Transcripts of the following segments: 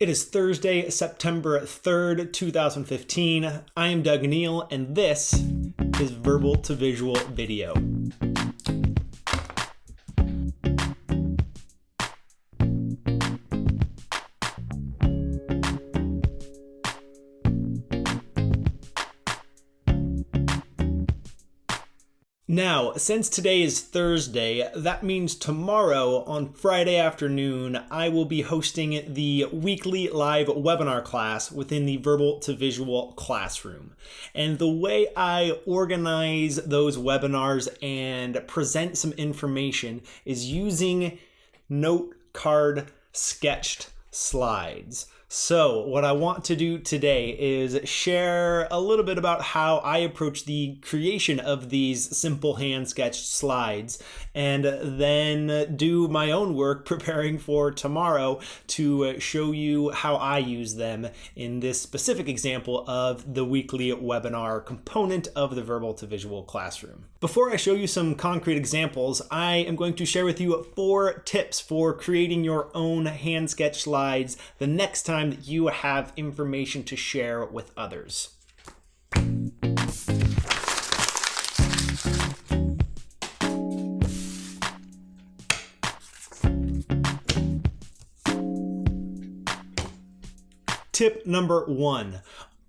It is Thursday, September 3rd, 2015. I am Doug Neill, and this is Verbal to Visual Video. Now, since today is Thursday, that means tomorrow on Friday afternoon, I will be hosting the weekly live webinar class within the Verbal to Visual classroom. And the way I organize those webinars and present some information is using note card sketched slides. So what I want to do today is share a little bit about how I approach the creation of these simple hand sketched slides, and then do my own work preparing for tomorrow to show you how I use them in this specific example of the weekly webinar component of the Verbal to Visual classroom. Before I show you some concrete examples, I am going to share with you 4 tips for creating your own hand sketch slides the next time that you have information to share with others. Tip number 1,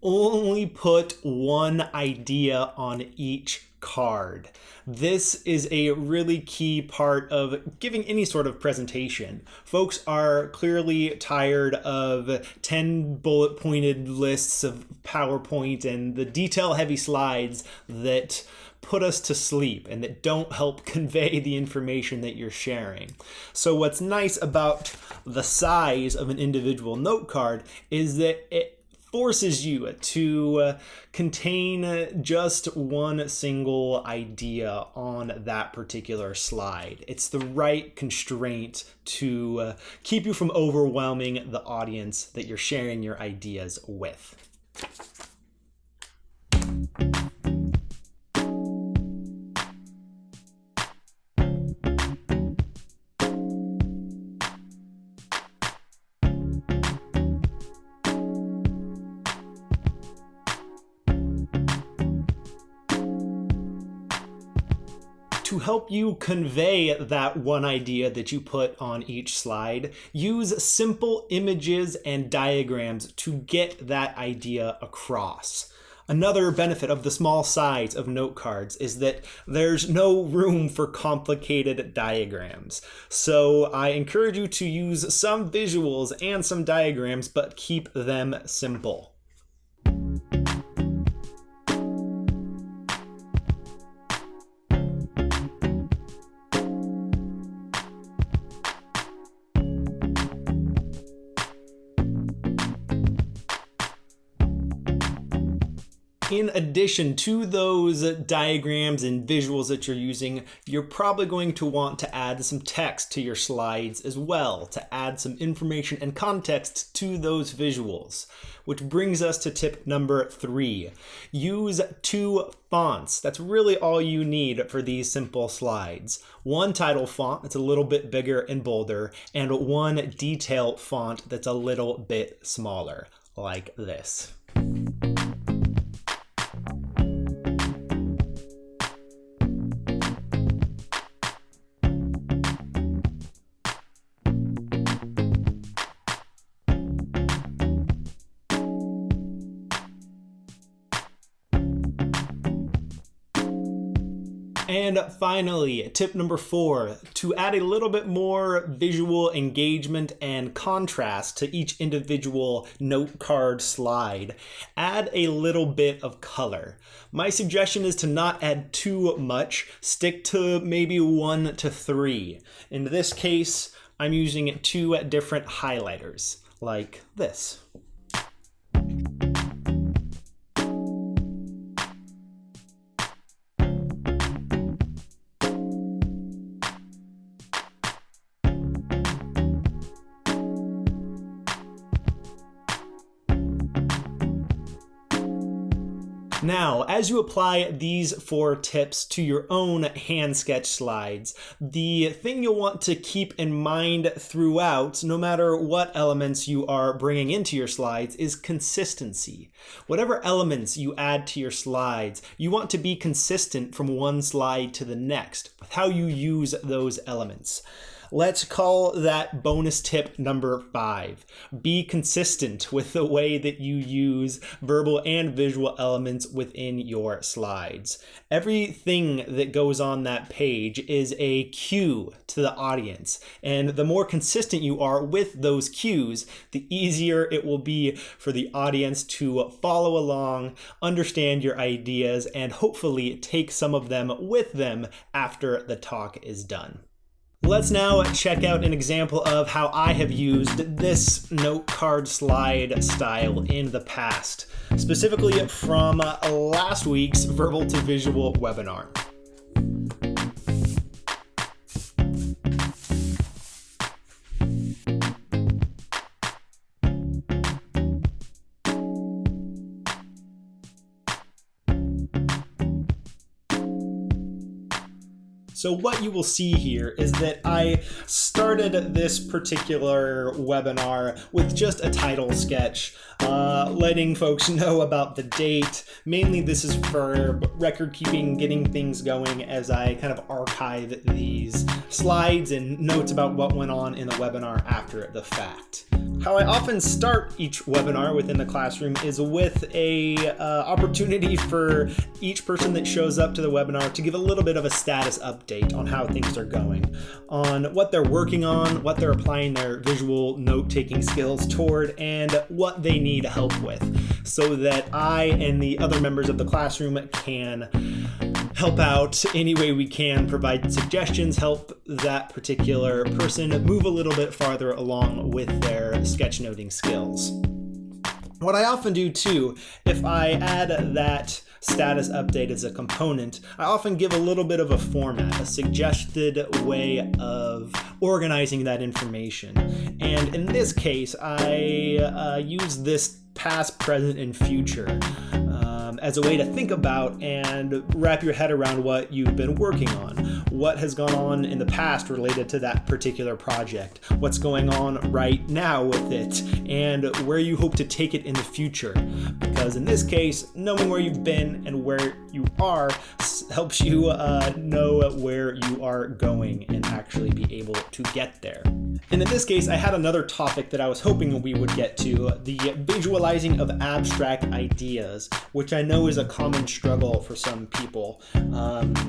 only put one idea on each card. This is a really key part of giving any sort of presentation. Folks are clearly tired of 10 bullet pointed lists of PowerPoint and the detail heavy slides that put us to sleep and that don't help convey the information that you're sharing. So what's nice about the size of an individual note card is that it forces you to contain just one single idea on that particular slide. It's the right constraint to keep you from overwhelming the audience that you're sharing your ideas with. To help you convey that one idea that you put on each slide, use simple images and diagrams to get that idea across. Another benefit of the small size of note cards is that there's no room for complicated diagrams. So I encourage you to use some visuals and some diagrams, but keep them simple. In addition to those diagrams and visuals that you're using, you're probably going to want to add some text to your slides as well, to add some information and context to those visuals. Which brings us to tip number 3. Use 2 fonts. That's really all you need for these simple slides. One title font that's a little bit bigger and bolder, and one detail font that's a little bit smaller, like this. And finally, tip number 4, to add a little bit more visual engagement and contrast to each individual note card slide, add a little bit of color. My suggestion is to not add too much, stick to maybe 1 to 3. In this case, I'm using 2 different highlighters, like this. Now, as you apply these 4 tips to your own hand sketch slides, the thing you'll want to keep in mind throughout, no matter what elements you are bringing into your slides, is consistency. Whatever elements you add to your slides, you want to be consistent from one slide to the next with how you use those elements. Let's call that bonus tip number 5. Be consistent with the way that you use verbal and visual elements within your slides. Everything that goes on that page is a cue to the audience, and the more consistent you are with those cues, the easier it will be for the audience to follow along, understand your ideas, and hopefully take some of them with them after the talk is done. Let's now check out an example of how I have used this note card slide style in the past, specifically from last week's Verbal to Visual webinar. So what you will see here is that I started this particular webinar with just a title sketch, letting folks know about the date. Mainly this is for record keeping, getting things going as I kind of archive these slides and notes about what went on in the webinar after the fact. How I often start each webinar within the classroom is with a opportunity for each person that shows up to the webinar to give a little bit of a status update on how things are going, on what they're working on, what they're applying their visual note-taking skills toward, and what they need help with, so that I and the other members of the classroom can help out any way we can, provide suggestions, help that particular person move a little bit farther along with their sketchnoting skills. What I often do too, if I add that status update as a component, I often give a little bit of a format, a suggested way of organizing that information. And in this case, I use this past, present, and future as a way to think about and wrap your head around what you've been working on, what has gone on in the past related to that particular project, what's going on right now with it, and where you hope to take it in the future. Because in this case, knowing where you've been and where you are helps you know where you are going and actually be able to get there. And in this case, I had another topic that I was hoping we would get to, the visualizing of abstract ideas, which I know is a common struggle for some people.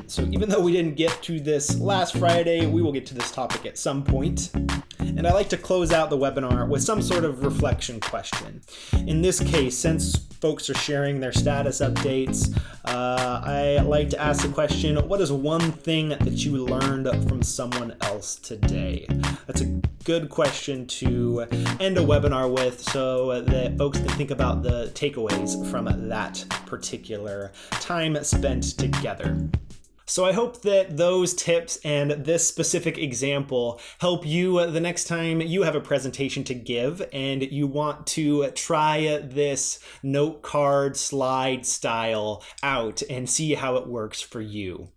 So even though we didn't get to this last Friday, we will get to this topic at some point. And I like to close out the webinar with some sort of reflection question. In this case, since folks are sharing their status updates, I like to ask the question, what is one thing that you learned from someone else today? That's a good question to end a webinar with so that folks can think about the takeaways from that particular time spent together. So I hope that those tips and this specific example help you the next time you have a presentation to give and you want to try this note card slide style out and see how it works for you.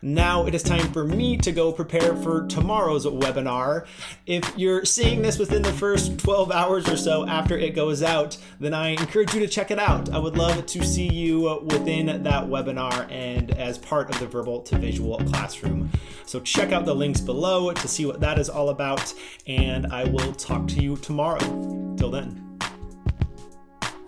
Now it is time for me to go prepare for tomorrow's webinar. If you're seeing this within the first 12 hours or so after it goes out, then I encourage you to check it out. I would love to see you within that webinar and as part of the Verbal to Visual classroom. So check out the links below to see what that is all about, and I will talk to you tomorrow. Till then.